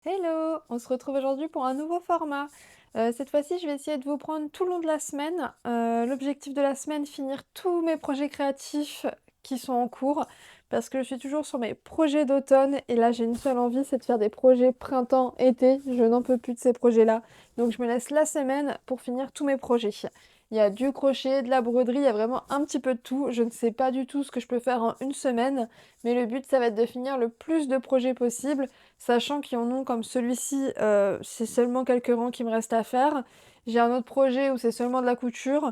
Hello! On se retrouve aujourd'hui pour un nouveau format. Cette fois-ci, je vais essayer de vous prendre tout le long de la semaine. L'objectif de la semaine, finir tous mes projets créatifs qui sont en cours, parce que je suis toujours sur mes projets d'automne et là, j'ai une seule envie, c'est de faire des projets printemps-été. Je n'en peux plus de ces projets-là. Donc je me laisse la semaine pour finir tous mes projets. Il y a du crochet, de la broderie, il y a vraiment un petit peu de tout. Je ne sais pas du tout ce que je peux faire en une semaine, mais le but, ça va être de finir le plus de projets possible. Sachant qu'il y en a comme celui-ci, c'est seulement quelques rangs qui me restent à faire. J'ai un autre projet où c'est seulement de la couture.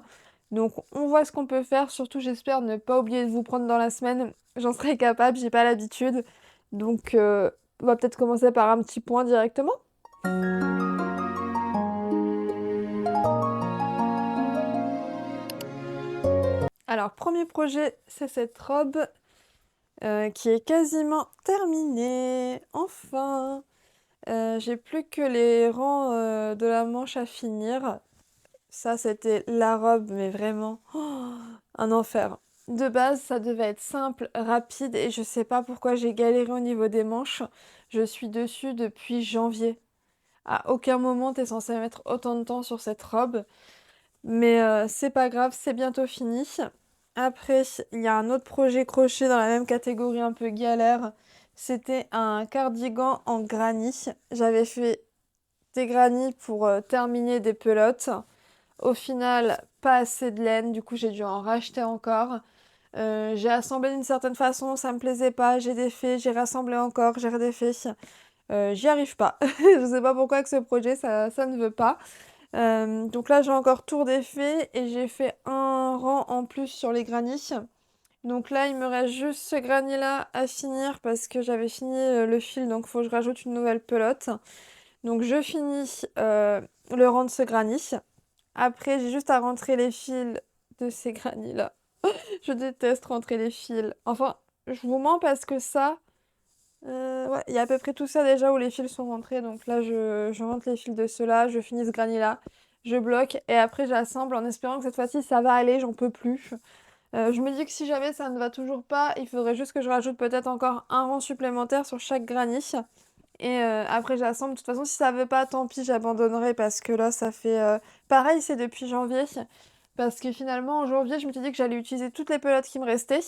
Donc on voit ce qu'on peut faire. Surtout j'espère ne pas oublier de vous prendre dans la semaine. J'en serai capable, j'ai pas l'habitude. Donc on va peut-être commencer par un petit point directement. Alors premier projet, c'est cette robe qui est quasiment terminée. Enfin! J'ai plus que les rangs de la manche à finir. Ça, c'était la robe, mais vraiment, un enfer. De base, ça devait être simple, rapide, et je sais pas pourquoi j'ai galéré au niveau des manches. Je suis dessus depuis janvier. À aucun moment t'es censé mettre autant de temps sur cette robe, mais c'est pas grave, c'est bientôt fini. Après, il y a un autre projet crochet dans la même catégorie un peu galère. C'était un cardigan en granit. J'avais fait des granits pour terminer des pelotes. Au final, pas assez de laine, du coup j'ai dû en racheter encore. J'ai assemblé d'une certaine façon, ça me plaisait pas, j'ai défait, j'ai rassemblé encore, j'ai redéfait. J'y arrive pas. Je sais pas pourquoi que ce projet ça ne veut pas. Donc là j'ai encore tout redéfait et j'ai fait un rang en plus sur les granits. Donc là il me reste juste ce granit là à finir parce que j'avais fini le fil donc faut que je rajoute une nouvelle pelote. Donc je finis le rang de ce granit. Après, j'ai juste à rentrer les fils de ces granits-là. Je déteste rentrer les fils. Enfin, je vous mens parce que ça... ouais, il y a à peu près tout ça déjà où les fils sont rentrés. Donc là, je rentre les fils de ceux-là, je finis ce granit-là, je bloque et après j'assemble en espérant que cette fois-ci ça va aller, j'en peux plus. Je me dis que si jamais ça ne va toujours pas, il faudrait juste que je rajoute peut-être encore un rang supplémentaire sur chaque granit. Et après j'assemble. De toute façon, si ça veut pas, tant pis, j'abandonnerai parce que là, ça fait... Pareil, c'est depuis janvier. Parce que finalement, en janvier, je me suis dit que j'allais utiliser toutes les pelotes qui me restaient.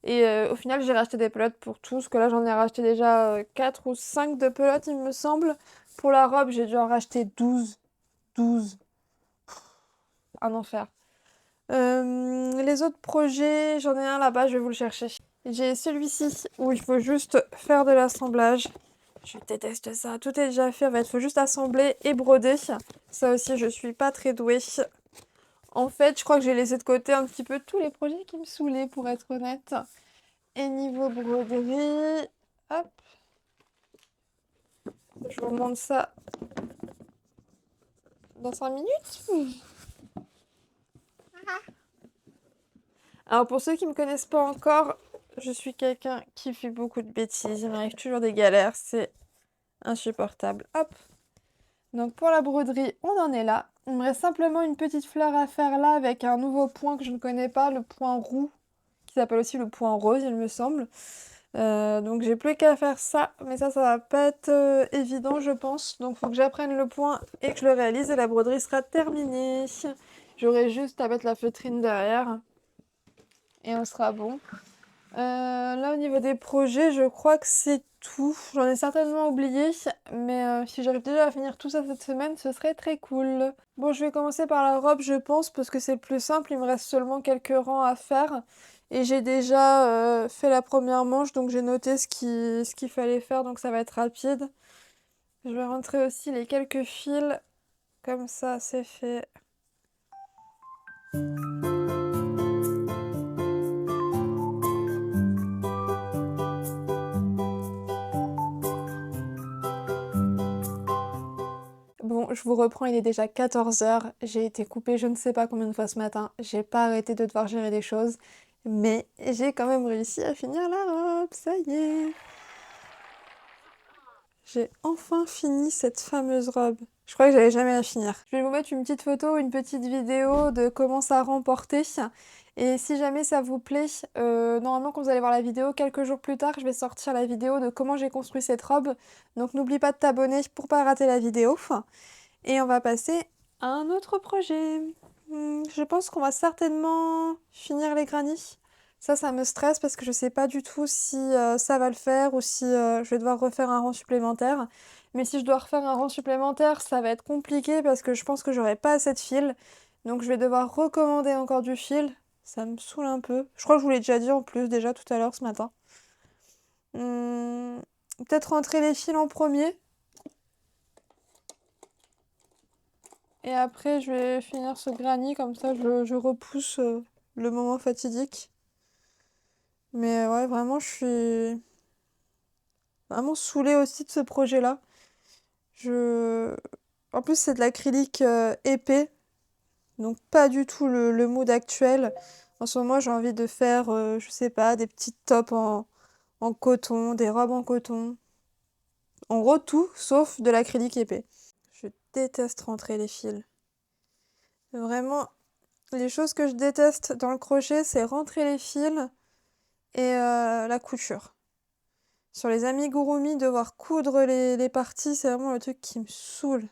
Et au final, j'ai racheté des pelotes pour tous. Que là, j'en ai racheté déjà 4 ou 5 de pelotes, il me semble. Pour la robe, j'ai dû en racheter 12. 12. Un enfer. Les autres projets, j'en ai un là-bas, je vais vous le chercher. J'ai celui-ci où il faut juste faire de l'assemblage. Je déteste ça. Tout est déjà fait. En fait, il faut juste assembler et broder. Ça aussi, je suis pas très douée. En fait, je crois que j'ai laissé de côté un petit peu tous les projets qui me saoulaient, pour être honnête. Et niveau broderie, hop, je vous montre ça dans 5 minutes. Alors, pour ceux qui me connaissent pas encore, je suis quelqu'un qui fait beaucoup de bêtises. Il m'arrive toujours des galères. C'est insupportable. Hop. Donc pour la broderie, on en est là. Il me reste simplement une petite fleur à faire là avec un nouveau point que je ne connais pas, le point roux, qui s'appelle aussi le point rose, il me semble. Donc j'ai plus qu'à faire ça, mais ça va pas être évident, je pense. Donc il faut que j'apprenne le point et que je le réalise et la broderie sera terminée. J'aurai juste à mettre la feutrine derrière et on sera bon. Là, au niveau des projets, je crois que c'est tout. J'en ai certainement oublié, mais si j'arrive déjà à finir tout ça cette semaine, ce serait très cool. Bon, je vais commencer par la robe, je pense, parce que c'est le plus simple. Il me reste seulement quelques rangs à faire. Et j'ai déjà fait la première manche, donc j'ai noté ce qu'il fallait faire, donc ça va être rapide. Je vais rentrer aussi les quelques fils, comme ça c'est fait. Bon, je vous reprends, il est déjà 14 heures. J'ai été coupée je ne sais pas combien de fois ce matin. J'ai pas arrêté de devoir gérer des choses. Mais j'ai quand même réussi à finir la robe. Ça y est. J'ai enfin fini cette fameuse robe. Je crois que j'allais jamais la finir. Je vais vous mettre une petite photo, une petite vidéo de comment ça remporter. Et si jamais ça vous plaît, normalement quand vous allez voir la vidéo, quelques jours plus tard, je vais sortir la vidéo de comment j'ai construit cette robe. Donc n'oublie pas de t'abonner pour pas rater la vidéo. Et on va passer à un autre projet. Je pense qu'on va certainement finir les granits. Ça me stresse parce que je sais pas du tout si ça va le faire ou si je vais devoir refaire un rang supplémentaire. Mais si je dois refaire un rang supplémentaire, ça va être compliqué parce que je pense que j'aurai pas assez de fil. Donc je vais devoir recommander encore du fil. Ça me saoule un peu. Je crois que je vous l'ai déjà dit en plus déjà tout à l'heure ce matin. Hum, Peut-être rentrer les fils en premier. Et après, je vais finir ce granit, comme ça je repousse le moment fatidique. Mais ouais, vraiment, je suis vraiment saoulée aussi de ce projet-là. Je... En plus, c'est de l'acrylique épais, donc pas du tout le mood actuel. En ce moment, j'ai envie de faire, je sais pas, des petites tops en coton, des robes en coton. En gros, tout, sauf de l'acrylique épais. Je déteste rentrer les fils. Vraiment, les choses que je déteste dans le crochet, c'est rentrer les fils et la couture. Sur les amigurumi, devoir coudre les parties, c'est vraiment le truc qui me saoule.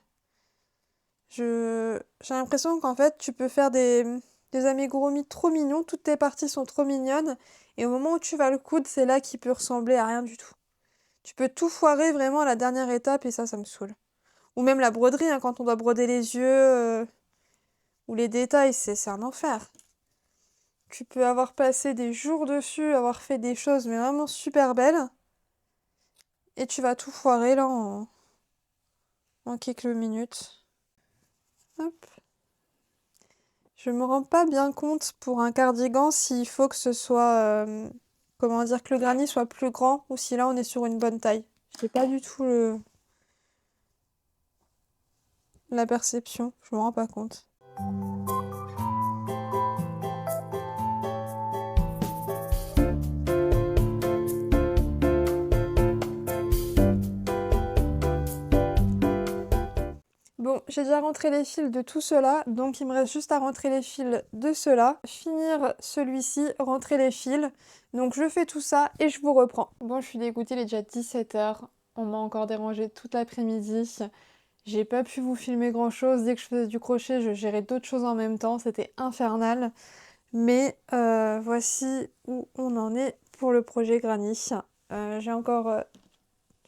J'ai l'impression qu'en fait, tu peux faire des amigurumi trop mignons, toutes tes parties sont trop mignonnes, et au moment où tu vas le coudre, c'est là qu'il peut ressembler à rien du tout. Tu peux tout foirer vraiment à la dernière étape, et ça me saoule. Ou même la broderie, hein, quand on doit broder les yeux, ou les détails, c'est un enfer. Tu peux avoir passé des jours dessus, avoir fait des choses mais vraiment super belles, et tu vas tout foirer là en quelques minutes. Hop. Je me rends pas bien compte pour un cardigan s'il faut que ce soit, comment dire, que le granit soit plus grand ou si là on est sur une bonne taille. J'ai pas du tout la perception, je me rends pas compte. Bon, j'ai déjà rentré les fils de tout cela, donc il me reste juste à rentrer les fils de cela, finir celui-ci, rentrer les fils. Donc je fais tout ça et je vous reprends. Bon, je suis dégoûtée, il est déjà 17 h. On m'a encore dérangé toute l'après-midi. J'ai pas pu vous filmer grand chose. Dès que je faisais du crochet, je gérais d'autres choses en même temps. C'était infernal. Mais voici où on en est pour le projet Granny. J'ai encore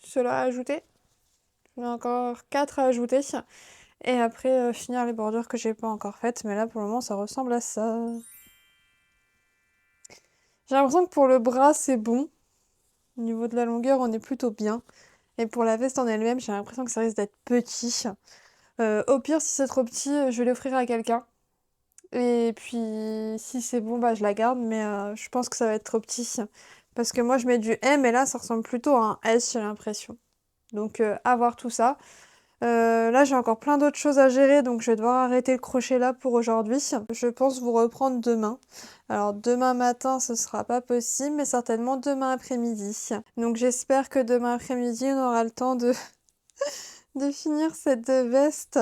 cela à ajouter. J'en ai encore 4 à ajouter. Et après, finir les bordures que j'ai pas encore faites. Mais là, pour le moment, ça ressemble à ça. J'ai l'impression que pour le bras, c'est bon. Au niveau de la longueur, on est plutôt bien. Et pour la veste en elle-même, j'ai l'impression que ça risque d'être petit. Au pire, si c'est trop petit, je vais l'offrir à quelqu'un. Et puis, si c'est bon, bah je la garde. Mais je pense que ça va être trop petit. Parce que moi, je mets du M et là, ça ressemble plutôt à un S, j'ai l'impression. Donc, à voir tout ça. Là, j'ai encore plein d'autres choses à gérer, donc je vais devoir arrêter le crochet là pour aujourd'hui. Je pense vous reprendre demain. Alors, demain matin, ce sera pas possible, mais certainement demain après-midi. Donc, j'espère que demain après-midi, on aura le temps de finir cette veste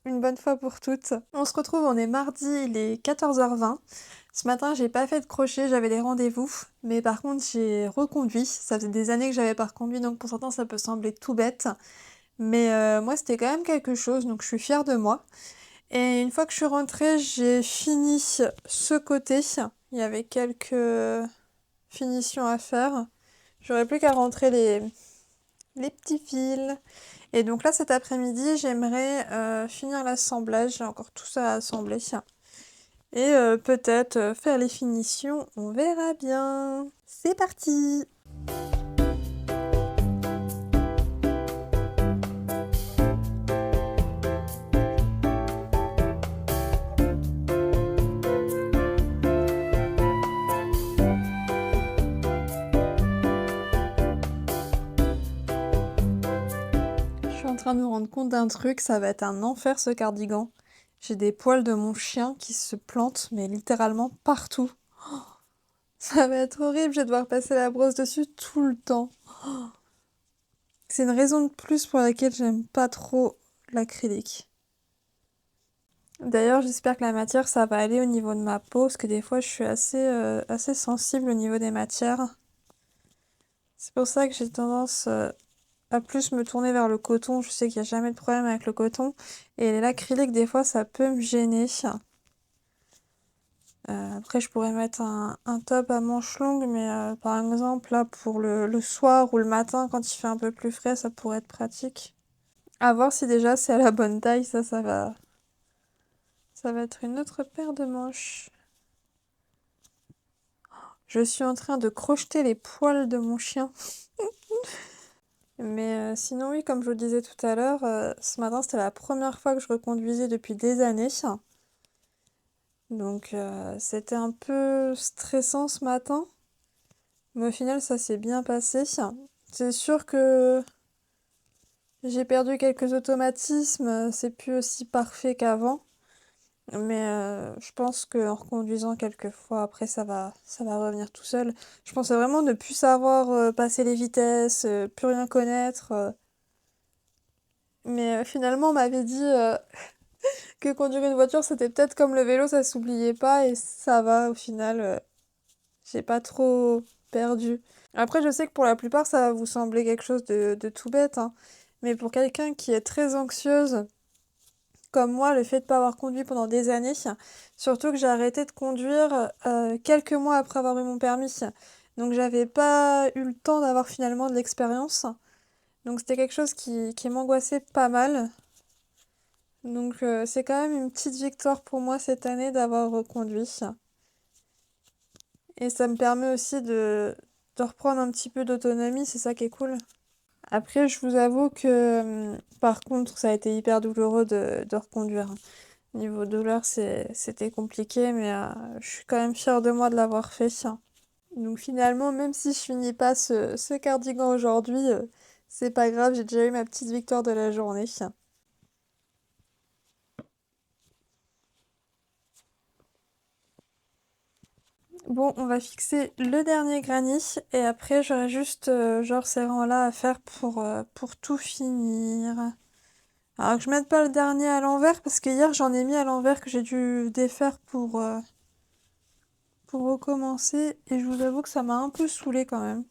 une bonne fois pour toutes. On se retrouve, on est mardi, il est 14h20. Ce matin, j'ai pas fait de crochet, j'avais des rendez-vous, mais par contre, j'ai reconduit. Ça faisait des années que j'avais pas reconduit, donc pour certains, ça peut sembler tout bête. Mais moi, c'était quand même quelque chose, donc je suis fière de moi. Et une fois que je suis rentrée, j'ai fini ce côté. Il y avait quelques finitions à faire. J'aurais plus qu'à rentrer les petits fils. Et donc là, cet après-midi, j'aimerais finir l'assemblage. J'ai encore tout ça à assembler. Et peut-être faire les finitions. On verra bien. C'est parti! Je suis en train de me rendre compte d'un truc, ça va être un enfer ce cardigan. J'ai des poils de mon chien qui se plantent, mais littéralement partout. Ça va être horrible, je vais devoir passer la brosse dessus tout le temps. C'est une raison de plus pour laquelle j'aime pas trop l'acrylique. D'ailleurs, j'espère que la matière, ça va aller au niveau de ma peau, parce que des fois, je suis assez sensible au niveau des matières. C'est pour ça que j'ai tendance à plus me tourner vers le coton. Je sais qu'il n'y a jamais de problème avec le coton. Et l'acrylique, des fois, ça peut me gêner. Après, je pourrais mettre un top à manches longues, mais par exemple, là, pour le soir ou le matin, quand il fait un peu plus frais, ça pourrait être pratique. À voir si déjà c'est à la bonne taille, ça va être une autre paire de manches. Je suis en train de crocheter les poils de mon chien. Mais sinon, oui, comme je vous le disais tout à l'heure, ce matin, c'était la première fois que je reconduisais depuis des années. Donc, c'était un peu stressant ce matin. Mais au final, ça s'est bien passé. C'est sûr que j'ai perdu quelques automatismes, c'est plus aussi parfait qu'avant. Mais je pense qu'en reconduisant quelques fois, après, ça va revenir tout seul. Je pensais vraiment ne plus savoir passer les vitesses, plus rien connaître. Mais finalement, on m'avait dit que conduire une voiture, c'était peut-être comme le vélo, ça s'oubliait pas et ça va au final. J'ai pas trop perdu. Après, je sais que pour la plupart, ça va vous sembler quelque chose de tout bête, hein. Mais pour quelqu'un qui est très anxieuse, comme moi, le fait de pas avoir conduit pendant des années, surtout que j'ai arrêté de conduire quelques mois après avoir eu mon permis. Donc j'avais pas eu le temps d'avoir finalement de l'expérience. Donc c'était quelque chose qui m'angoissait pas mal. Donc c'est quand même une petite victoire pour moi cette année d'avoir reconduit. Et ça me permet aussi de reprendre un petit peu d'autonomie, c'est ça qui est cool. Après, je vous avoue que par contre, ça a été hyper douloureux de reconduire. Niveau douleur, c'était compliqué, mais je suis quand même fière de moi de l'avoir fait. Donc finalement, même si je finis pas ce cardigan aujourd'hui, c'est pas grave, j'ai déjà eu ma petite victoire de la journée. Bon, on va fixer le dernier granit et après j'aurai juste genre ces rangs-là à faire pour tout finir. Alors que je mette pas le dernier à l'envers parce que hier j'en ai mis à l'envers que j'ai dû défaire pour recommencer et je vous avoue que ça m'a un peu saoulée quand même.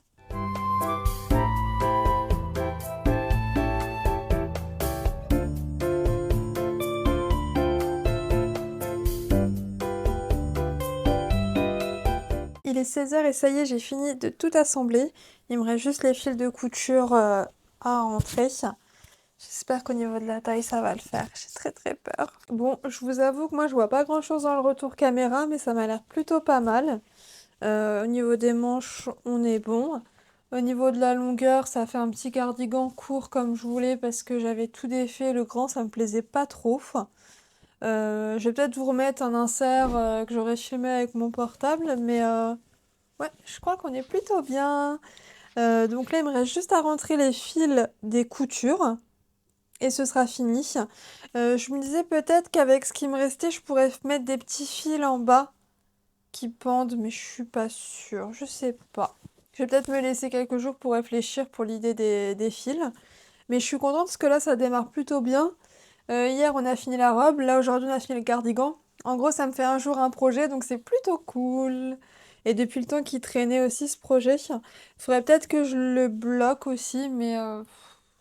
Il est 16h et ça y est, j'ai fini de tout assembler. Il me reste juste les fils de couture à rentrer. J'espère qu'au niveau de la taille, ça va le faire. J'ai très très peur. Bon, je vous avoue que moi, je vois pas grand-chose dans le retour caméra, mais ça m'a l'air plutôt pas mal. Au niveau des manches, on est bon. Au niveau de la longueur, ça fait un petit cardigan court comme je voulais parce que j'avais tout défait. Le grand, ça me plaisait pas trop. Je vais peut-être vous remettre un insert que j'aurais filmé avec mon portable, mais ouais, je crois qu'on est plutôt bien. Donc là, il me reste juste à rentrer les fils des coutures et ce sera fini. Je me disais peut-être qu'avec ce qui me restait, je pourrais mettre des petits fils en bas qui pendent, mais je suis pas sûre, je sais pas. Je vais peut-être me laisser quelques jours pour réfléchir pour l'idée des fils. Mais je suis contente parce que là, ça démarre plutôt bien. Hier, on a fini la robe. Là, aujourd'hui, on a fini le cardigan. En gros, ça me fait un jour un projet, donc c'est plutôt cool. Et depuis le temps qu'il traînait aussi ce projet, faudrait peut-être que je le bloque aussi, mais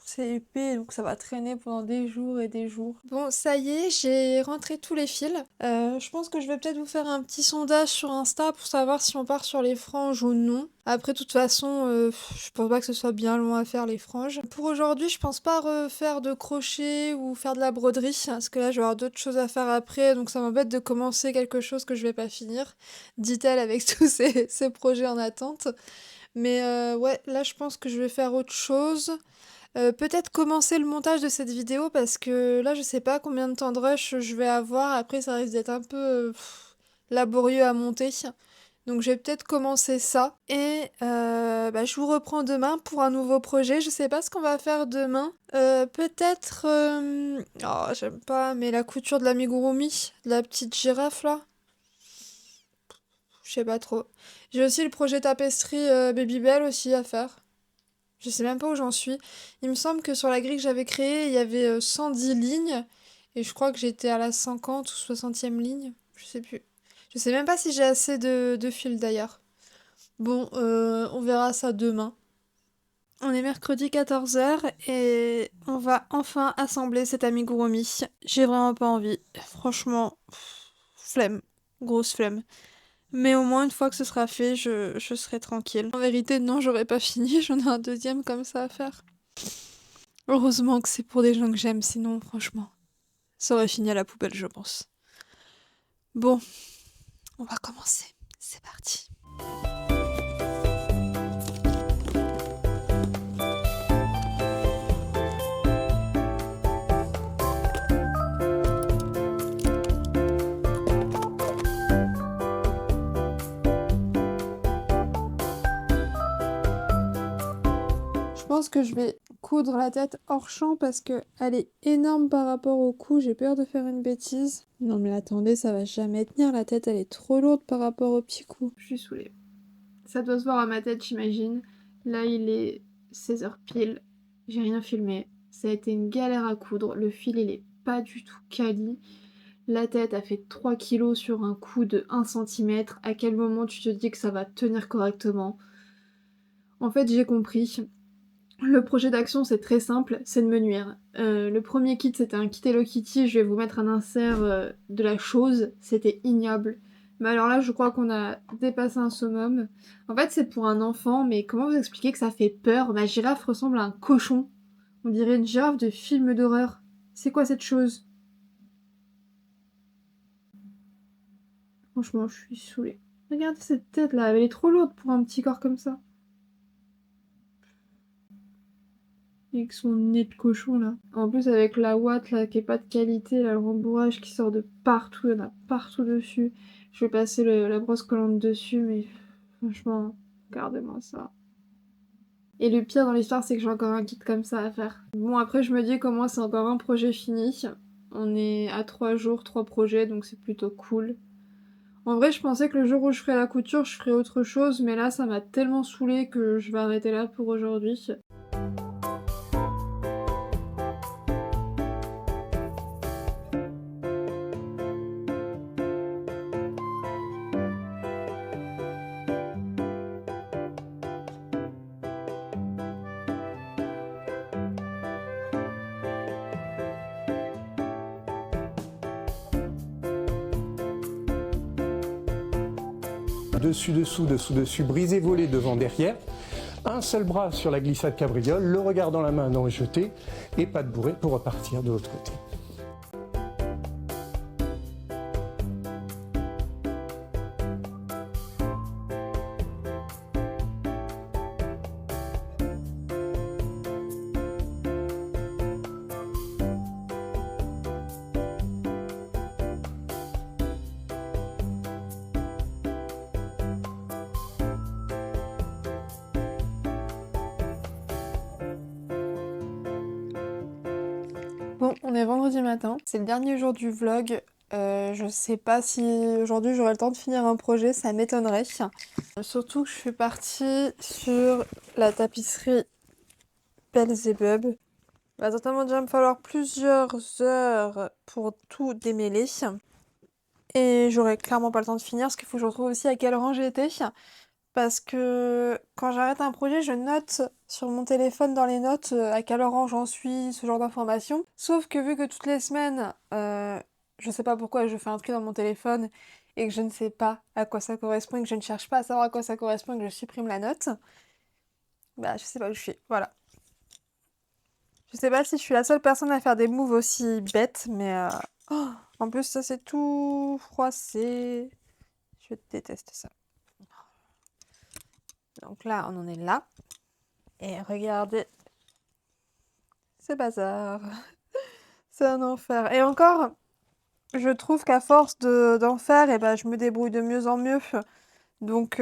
c'est épais, donc ça va traîner pendant des jours et des jours. Bon, ça y est, j'ai rentré tous les fils. Je pense que je vais peut-être vous faire un petit sondage sur Insta pour savoir si on part sur les franges ou non. Après, de toute façon, je pense pas que ce soit bien long à faire les franges. Pour aujourd'hui, je pense pas refaire de crochet ou faire de la broderie, parce que là, je vais avoir d'autres choses à faire après, donc ça m'embête de commencer quelque chose que je vais pas finir, dit-elle avec tous ces projets en attente. Mais ouais, là, je pense que je vais faire autre chose. Peut-être commencer le montage de cette vidéo parce que là je sais pas combien de temps de rush je vais avoir, après ça risque d'être un peu laborieux à monter. Donc je vais peut-être commencer ça et bah, je vous reprends demain pour un nouveau projet. Je sais pas ce qu'on va faire demain. Peut-être... Oh j'aime pas, mais la couture de l'amigurumi, de la petite girafe là. Je sais pas trop. J'ai aussi le projet tapisserie Babybel aussi à faire. Je sais même pas où j'en suis. Il me semble que sur la grille que j'avais créée, il y avait 110 lignes. Et je crois que j'étais à la 50 ou 60e ligne. Je sais plus. Je sais même pas si j'ai assez de fil d'ailleurs. Bon, on verra ça demain. On est mercredi 14h et on va enfin assembler cet amigurumi. J'ai vraiment pas envie. Franchement, flemme. Grosse flemme. Mais au moins, une fois que ce sera fait, je serai tranquille. En vérité, non, j'aurais pas fini. J'en ai un deuxième comme ça à faire. Heureusement que c'est pour des gens que j'aime, sinon, franchement, ça aurait fini à la poubelle, je pense. Bon, on va commencer. C'est parti. Je pense que je vais coudre la tête hors champ parce que elle est énorme par rapport au cou. J'ai peur de faire une bêtise. Non mais attendez, ça va jamais tenir. La tête, elle est trop lourde par rapport au petit cou. Je suis saoulée. Ça doit se voir à ma tête, j'imagine. Là, il est 16h pile. J'ai rien filmé. Ça a été une galère à coudre. Le fil, il est pas du tout quali. La tête a fait 3 kilos sur un coup de 1 cm. À quel moment tu te dis que ça va tenir correctement? En fait, j'ai compris. Le projet d'action, c'est très simple, c'est de me nuire. Le premier kit, c'était un kit Hello Kitty, je vais vous mettre un insert de la chose, c'était ignoble. Mais alors là, je crois qu'on a dépassé un summum. En fait, c'est pour un enfant, mais comment vous expliquer que ça fait peur? Ma girafe ressemble à un cochon. On dirait une girafe de film d'horreur. C'est quoi cette chose? Franchement, je suis saoulée. Regardez cette tête là, elle est trop lourde pour un petit corps comme ça. Avec son nez de cochon là. En plus avec la ouate là qui est pas de qualité, là, le rembourrage qui sort de partout, il y en a partout dessus. Je vais passer la brosse collante dessus, mais franchement, regardez-moi ça. Et le pire dans l'histoire, c'est que j'ai encore un kit comme ça à faire. Bon après je me dis qu'au moins c'est encore un projet fini. On est à 3 jours, 3 projets, donc c'est plutôt cool. En vrai je pensais que le jour où je ferais la couture, je ferais autre chose, mais là ça m'a tellement saoulée que je vais arrêter là pour aujourd'hui. Dessus, dessous, dessous, dessus, brisé, volé, devant, derrière. Un seul bras sur la glissade cabriole, le regard dans la main, non jeté, et pas de bourrée pour repartir de l'autre côté. Bon, on est vendredi matin, c'est le dernier jour du vlog. Je sais pas si aujourd'hui j'aurai le temps de finir un projet, ça m'étonnerait. Surtout que je suis partie sur la tapisserie Belzebub. Il va certainement déjà me falloir plusieurs heures pour tout démêler. Et j'aurai clairement pas le temps de finir parce qu'il faut que je retrouve aussi à quel rang j'étais. Parce que quand j'arrête un projet, je note sur mon téléphone dans les notes à quel rang j'en suis, ce genre d'informations. Sauf que vu que toutes les semaines, je sais pas pourquoi je fais un tri dans mon téléphone et que je ne sais pas à quoi ça correspond et que je ne cherche pas à savoir à quoi ça correspond et que je supprime la note, bah je sais pas où je suis. Voilà. Je sais pas si je suis la seule personne à faire des moves aussi bêtes, mais oh, en plus ça c'est tout froissé. Je déteste ça. Donc là, on en est là. Et regardez ce bazar. C'est un enfer. Et encore, je trouve qu'à force d'en faire, et ben, je me débrouille de mieux en mieux. Donc,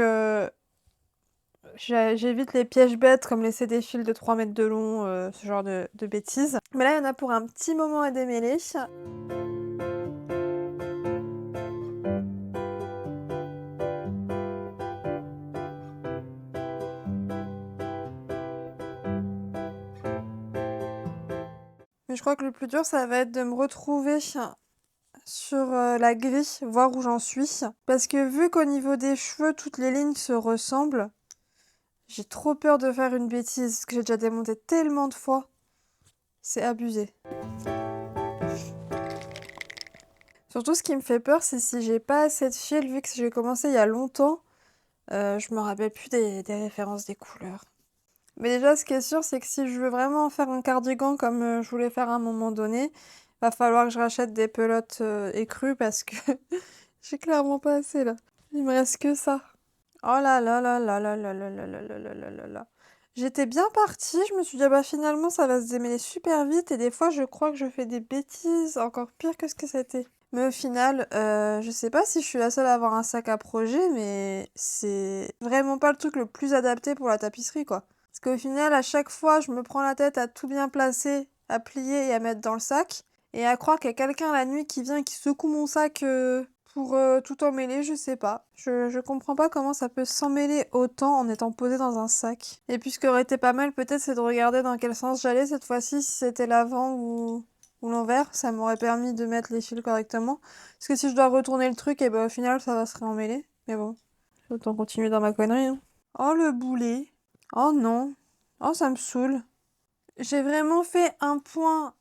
j'évite les pièges bêtes comme laisser des fils de 3 mètres de long, ce genre de bêtises. Mais là, il y en a pour un petit moment à démêler. je crois que le plus dur, ça va être de me retrouver sur la grille, voir où j'en suis. Parce que vu qu'au niveau des cheveux, toutes les lignes se ressemblent, j'ai trop peur de faire une bêtise, parce que j'ai déjà démonté tellement de fois. C'est abusé. Surtout, ce qui me fait peur, c'est si j'ai pas assez de fil, vu que j'ai commencé il y a longtemps, je me rappelle plus des références des couleurs. Mais déjà, ce qui est sûr, c'est que si je veux vraiment faire un cardigan comme je voulais faire à un moment donné, va falloir que je rachète des pelotes écrues parce que j'ai clairement pas assez là. Il me reste que ça. Oh là là là là là là là là là là là là là là. J'étais bien partie, je me suis dit ah bah finalement ça va se démêler super vite et des fois je crois que je fais des bêtises encore pire que ce que c'était. Mais au final, je sais pas si je suis la seule à avoir un sac à projet, mais c'est vraiment pas le truc le plus adapté pour la tapisserie quoi. Parce qu'au final, à chaque fois, je me prends la tête à tout bien placer, à plier et à mettre dans le sac. Et à croire qu'il y a quelqu'un la nuit qui vient et qui secoue mon sac pour tout emmêler, je sais pas. Je comprends pas comment ça peut s'emmêler autant en étant posé dans un sac. Et puis ce qui aurait été pas mal peut-être, c'est de regarder dans quel sens j'allais cette fois-ci, si c'était l'avant ou l'envers. Ça m'aurait permis de mettre les fils correctement. Parce que si je dois retourner le truc, et ben au final, ça va se réemmêler. Mais bon, autant continuer dans ma connerie. Hein. Oh le boulet. Oh non. Oh, ça me saoule. J'ai vraiment fait un point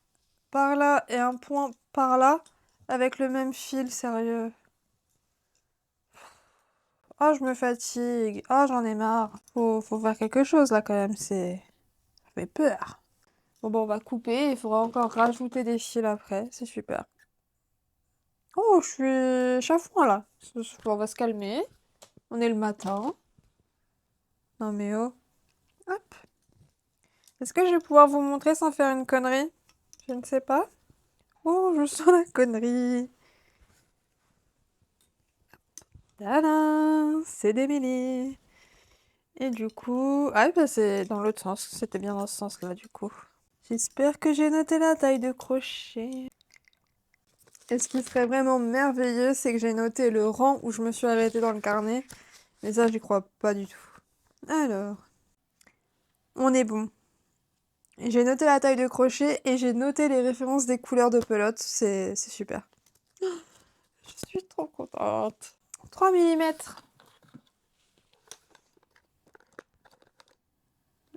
par là et un point par là avec le même fil, sérieux. Oh, je me fatigue. Oh, j'en ai marre. Faut faire quelque chose là quand même, c'est... Ça fait peur. Bon, on va couper, il faudra encore rajouter des fils après, c'est super. Oh, je suis chafouin là. On va se calmer. On est le matin. Non mais oh. Hop. Est-ce que je vais pouvoir vous montrer sans faire une connerie? Je ne sais pas. Oh, je sens la connerie. Tadam, c'est démêlé. Et du coup... Ah, bah c'est dans l'autre sens. C'était bien dans ce sens-là, du coup. J'espère que j'ai noté la taille de crochet. Et ce qui serait vraiment merveilleux, c'est que j'ai noté le rang où je me suis arrêtée dans le carnet. Mais ça, j'y crois pas du tout. Alors, on est bon. J'ai noté la taille de crochet et j'ai noté les références des couleurs de pelote. C'est super. Je suis trop contente. 3 mm.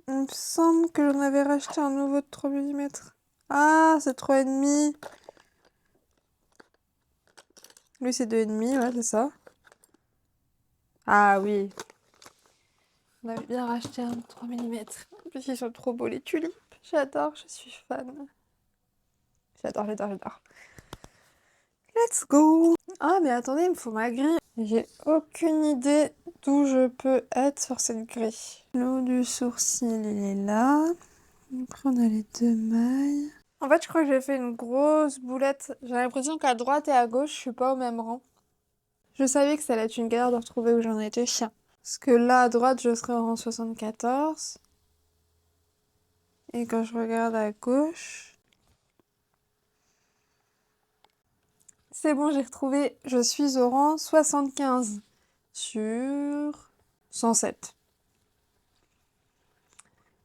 Il me semble que j'en avais racheté un nouveau de 3 mm. Ah, c'est 3,5. Lui, c'est 2,5, ouais, c'est ça. Ah oui. On avait bien racheté un de 3 mm. En plus, ils sont trop beaux, les tulipes. J'adore, je suis fan. J'adore, j'adore, j'adore. Let's go! Ah, mais attendez, il me faut ma grille. J'ai aucune idée d'où je peux être sur cette grille. Le haut du sourcil, il est là. Après, on a les 2 mailles. En fait, je crois que j'ai fait une grosse boulette. J'ai l'impression qu'à droite et à gauche, je suis pas au même rang. Je savais que ça allait être une galère de retrouver où j'en étais. Chien. Parce que là, à droite, je serai au rang 74. Et quand je regarde à gauche... C'est bon, j'ai retrouvé. Je suis au rang 75 sur 107.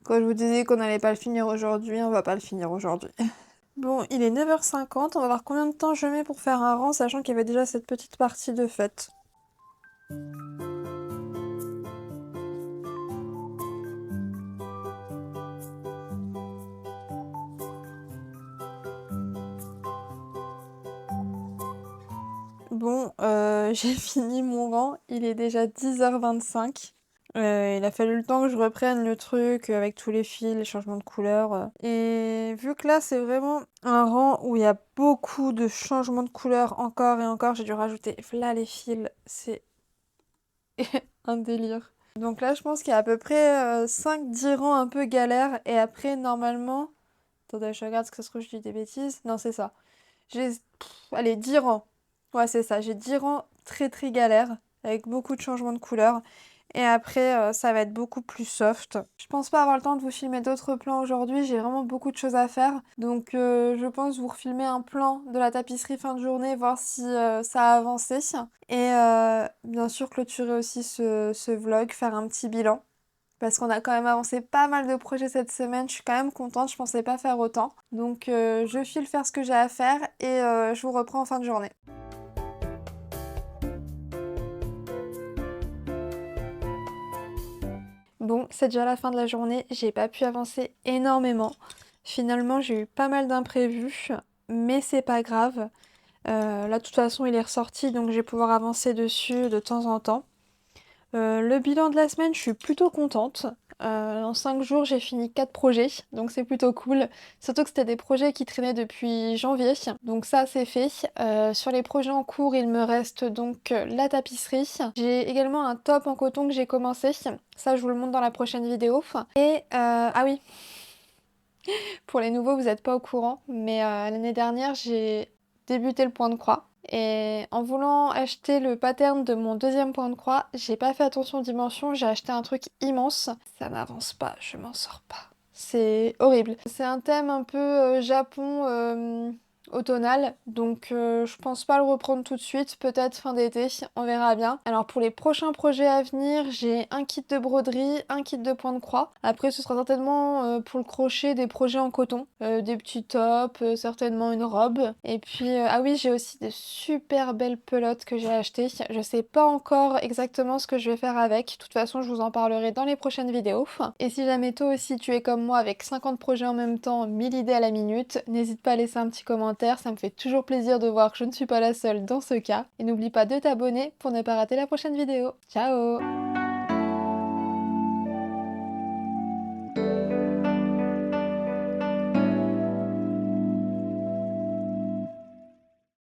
Quand je vous disais qu'on n'allait pas le finir aujourd'hui, on va pas le finir aujourd'hui. Bon, il est 9h50, on va voir combien de temps je mets pour faire un rang, sachant qu'il y avait déjà cette petite partie de faite. Bon, j'ai fini mon rang, il est déjà 10h25. Il a fallu le temps que je reprenne le truc avec tous les fils, les changements de couleur. Et vu que là, c'est vraiment un rang où il y a beaucoup de changements de couleur encore et encore, j'ai dû rajouter là les fils. C'est un délire. Donc là, je pense qu'il y a à peu près 5-10 rangs un peu galères. Et après, normalement... Attendez, je regarde ce que ça se trouve, je dis des bêtises. Non, c'est ça. J'ai... allez, 10 rangs. Ouais, c'est ça. J'ai 10 rangs très très galères, avec beaucoup de changements de couleur. Et après, ça va être beaucoup plus soft. Je pense pas avoir le temps de vous filmer d'autres plans aujourd'hui, j'ai vraiment beaucoup de choses à faire. Donc je pense vous refilmer un plan de la tapisserie fin de journée, voir si ça a avancé. Et bien sûr clôturer aussi ce vlog, faire un petit bilan. parce qu'on a quand même avancé pas mal de projets cette semaine. Je suis quand même contente, je pensais pas faire autant. Donc je file faire ce que j'ai à faire et je vous reprends en fin de journée. Bon, c'est déjà la fin de la journée, j'ai pas pu avancer énormément. Finalement, j'ai eu pas mal d'imprévus, mais c'est pas grave. Là, de toute façon, il est ressorti, donc je vais pouvoir avancer dessus de temps en temps. Le bilan de la semaine, je suis plutôt contente. En 5 jours, j'ai fini 4 projets, donc c'est plutôt cool. Surtout que c'était des projets qui traînaient depuis janvier, donc ça c'est fait. Sur les projets en cours, il me reste donc la tapisserie. J'ai également un top en coton que j'ai commencé, ça je vous le montre dans la prochaine vidéo. Et ah oui, pour les nouveaux, vous n'êtes pas au courant, mais l'année dernière, j'ai débuté le point de croix. Et en voulant acheter le pattern de mon deuxième point de croix, j'ai pas fait attention aux dimensions, j'ai acheté un truc immense. Ça n'avance pas, je m'en sors pas. C'est horrible. C'est un thème un peu Japon automnal, donc je pense pas le reprendre tout de suite, peut-être fin d'été, on verra bien. Alors pour les prochains projets à venir, j'ai un kit de broderie, un kit de point de croix. Après ce sera certainement pour le crochet des projets en coton, des petits tops, certainement une robe. Et puis ah oui, j'ai aussi des super belles pelotes que j'ai achetées. Je sais pas encore exactement ce que je vais faire avec, de toute façon je vous en parlerai dans les prochaines vidéos. Et si jamais toi aussi tu es comme moi avec 50 projets en même temps, 1000 idées à la minute, n'hésite pas à laisser un petit commentaire, ça me fait toujours plaisir de voir que je ne suis pas la seule dans ce cas. Et n'oublie pas de t'abonner pour ne pas rater la prochaine vidéo. Ciao!